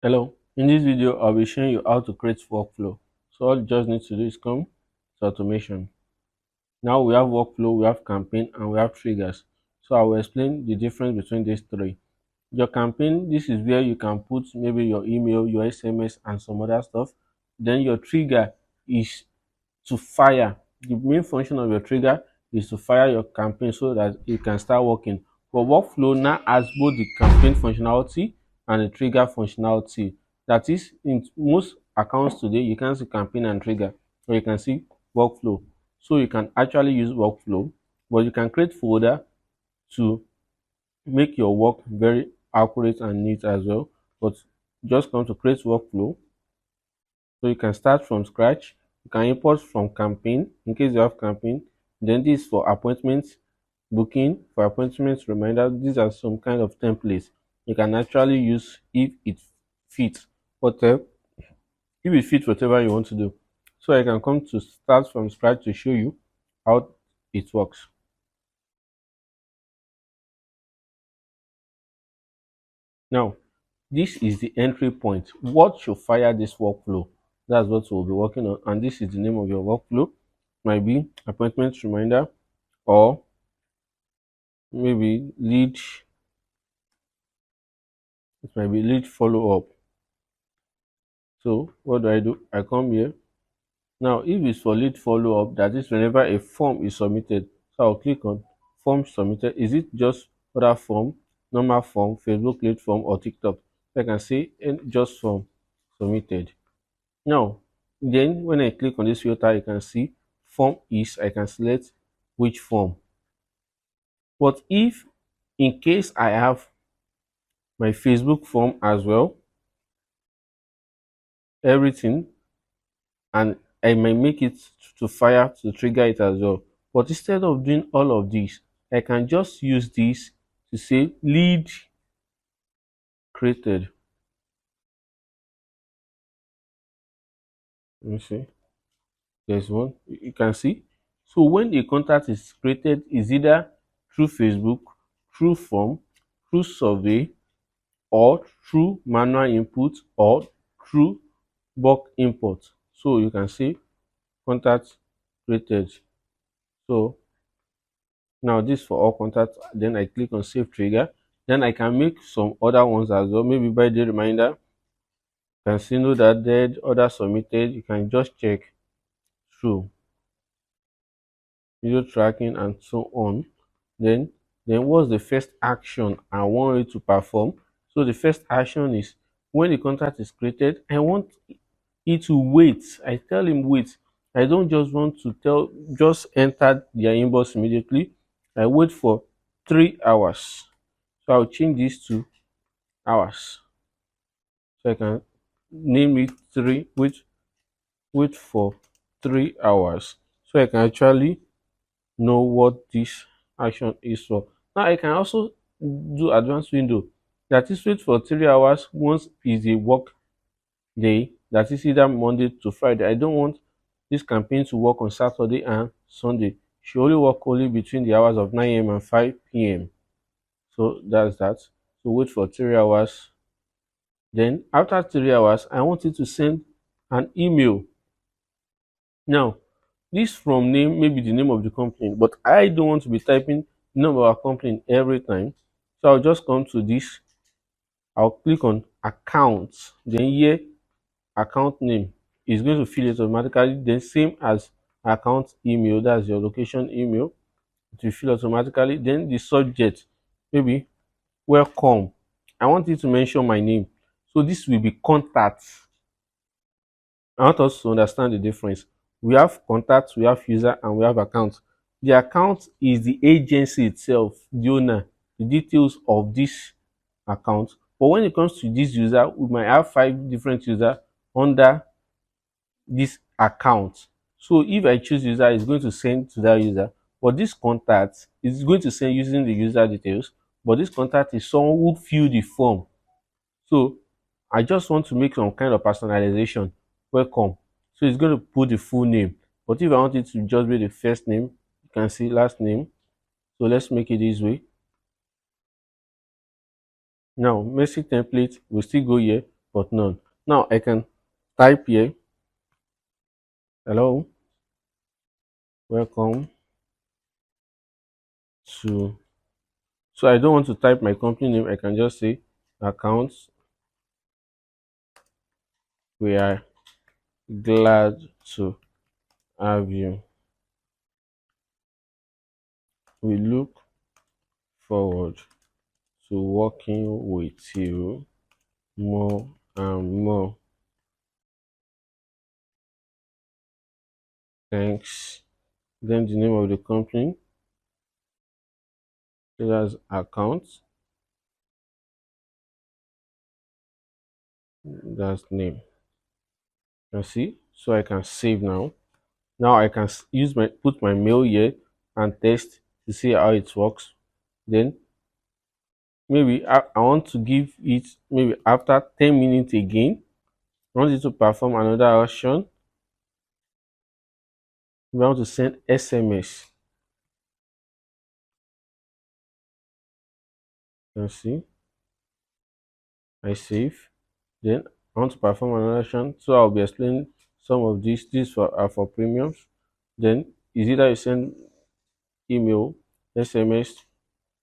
Hello, in this video I'll be showing you how to create workflow. So all you just need to do is come to automation. Now we have workflow, we have campaign and we have triggers. So I will explain the difference between these three. Your campaign, this is where you can put maybe your email, your SMS and some other stuff. Then your trigger is to fire. The main function of your trigger is to fire your campaign so that it can start working. But workflow now has both the campaign functionality and the trigger functionality. That is, in most accounts today, you can see campaign and trigger, or you can see workflow. So you can actually use workflow, but you can create folder to make your work very accurate and neat as well. But just come to create workflow, so you can start from scratch. You can import from campaign in case you have campaign. Then this is for appointments, booking, for appointments reminder. These are some kind of templates you can actually use if it fits whatever whatever you want to do. So I can come to start from scratch to show you how it works. Now, this is the entry point. What should fire this workflow? That's what we'll be working on, and this is the name of your workflow. Might be appointment reminder, or maybe lead. It might be lead follow up. So what do? I come here. Now, if it's for lead follow up, that is whenever a form is submitted. So I'll click on form submitted. Is it just other form, normal form, Facebook lead form, or TikTok? So I can say just form submitted. Now, then when I click on this filter, you can see form is, I can select which form. But if in case I have my Facebook form as well, everything, and I might make it to fire to trigger it as well. But instead of doing all of this, I can just use this to say lead created. Let me see. There's one. You can see. So when a contact is created, is either through Facebook, through form, through survey, or through manual input, or through bulk import. So you can see contact created. So now this for all contacts. Then I click on save trigger. Then I can make some other ones as well. Maybe by the reminder, you can see no that dead, order submitted. You can just check through video tracking and so on. Then what's the first action I want it to perform? So the first action is when the contact is created, I want it to wait. I tell him wait. I don't just want to just enter their inbox immediately. I wait for 3 hours. So I'll change this to hours. So I can name it wait for 3 hours. So I can actually know what this action is for. Now I can also do advanced window. That is wait for 3 hours once is a work day. That is either Monday to Friday. I don't want this campaign to work on Saturday and Sunday. She only work only between the hours of 9 a.m. and 5 p.m. So that's that. So wait for 3 hours. Then after 3 hours, I want it to send an email. Now, this from name, maybe the name of the company, but I don't want to be typing the name of our company every time. So I'll just come to this. I'll click on accounts. Then here, account name is going to fill it automatically. Then same as account email, that's your location email. It will fill automatically. Then the subject, maybe welcome. I want you to mention my name. So this will be contacts. I want us to understand the difference. We have contacts, we have user, and we have account. The account is the agency itself, the owner, the details of this account. But when it comes to this user, we might have 5 different users under this account. So if I choose user, it's going to send to that user. But this contact is going to send using the user details. But this contact is someone who filled the form. So I just want to make some kind of personalization. Welcome. So it's going to put the full name. But if I want it to just be the first name, you can see last name. So let's make it this way. Now, message template, we'll still go here. but none. Now I can type here, hello, welcome to. So I don't want to type my company name. I can just say accounts. We are glad to have you. We look forward to working with you more and more. Thanks. Then the name of the company. So that's accounts. That's name. You see? So I can save now. Now I can use my put my mail here and test to see how it works. Then maybe I want to give it maybe after 10 minutes again. I want it to perform another action. We want to send SMS. You see, I save. Then I want to perform another action. So I'll be explaining some of these. These are for premiums. Then is either you send email, SMS,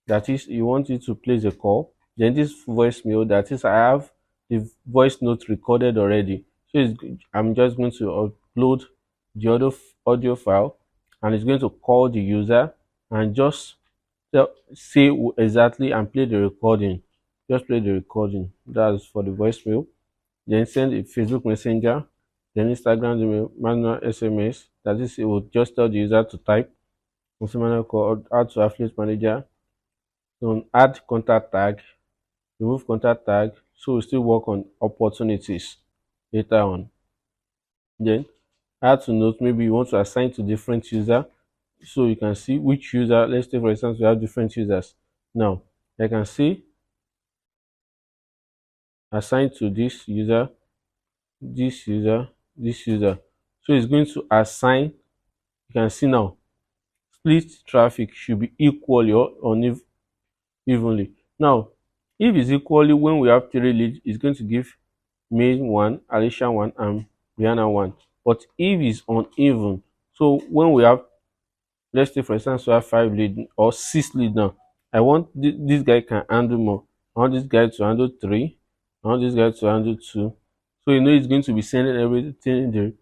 that is you want it to place a call, then this voicemail, that is I have the voice note recorded already, so I'm just going to upload the audio file, and it's going to call the user and just say exactly and play the recording. Just play the recording. That's for the voicemail. Then send a Facebook Messenger, then Instagram email, manual SMS, that is it will just tell the user to type consumer call, add to affiliate manager. So add contact tag, remove contact tag, so we still work on opportunities later on. Then add to note, maybe you want to assign to different user, so you can see which user. Let's say for instance we have different users. Now I can see assign to this user, this user, this user. So it's going to assign. You can see now split traffic should be equally or evenly. Now if it's equally, when we have three leads, it's going to give May 1, Alicia 1, and Rihanna 1. But if it's uneven, so when we have, let's say for instance, we have 5 lead or 6 lead now, I want this guy can handle more. I want this guy to handle 3. I want this guy to handle 2. So you know it's going to be sending everything in the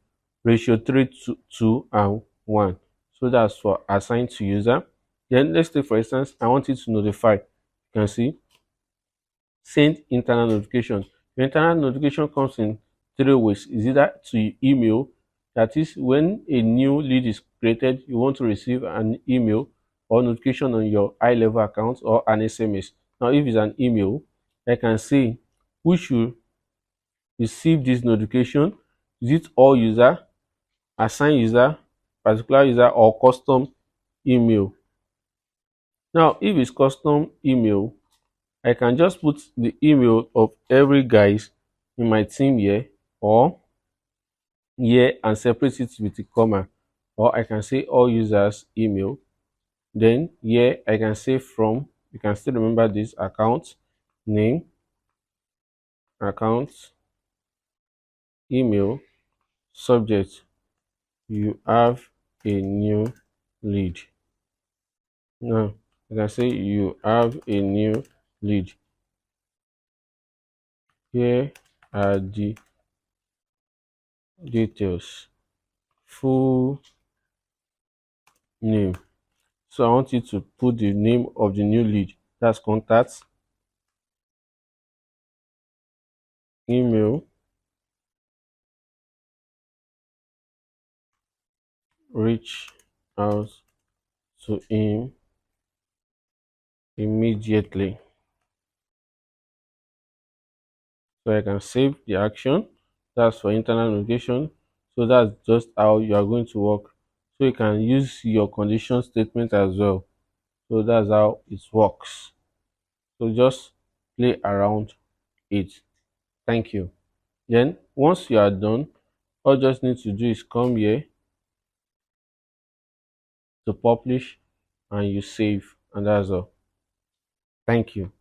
ratio 3 to 2 and 1. So that's for assigned to user. Then let's say for instance, I want it to notify. You can see send internal notification. The internal notification comes in 3 ways. Is either to email, that is when a new lead is created, you want to receive an email or notification on your Gohighlevel account, or an SMS. Now if it's an email, I can say who should receive this notification. Is it all user, assigned user, particular user, or custom email? Now if it's custom email, I can just put the email of every guys in my team here, or here, and separate it with a comma, or I can say all users email. Then here I can say from, you can still remember this, account name, account email, subject, you have a new lead. Now I can say you have a new lead. Here are the details. Full name. So I want you to put the name of the new lead. That's contact, email, reach out to him immediately. So I can save the action. That's for internal notification. So that's just how you are going to work. So you can use your condition statement as well. So that's how it works. So just play around it. Thank you. Then once you are done, all you just need to do is come here to publish, and you save, and that's all. Thank you.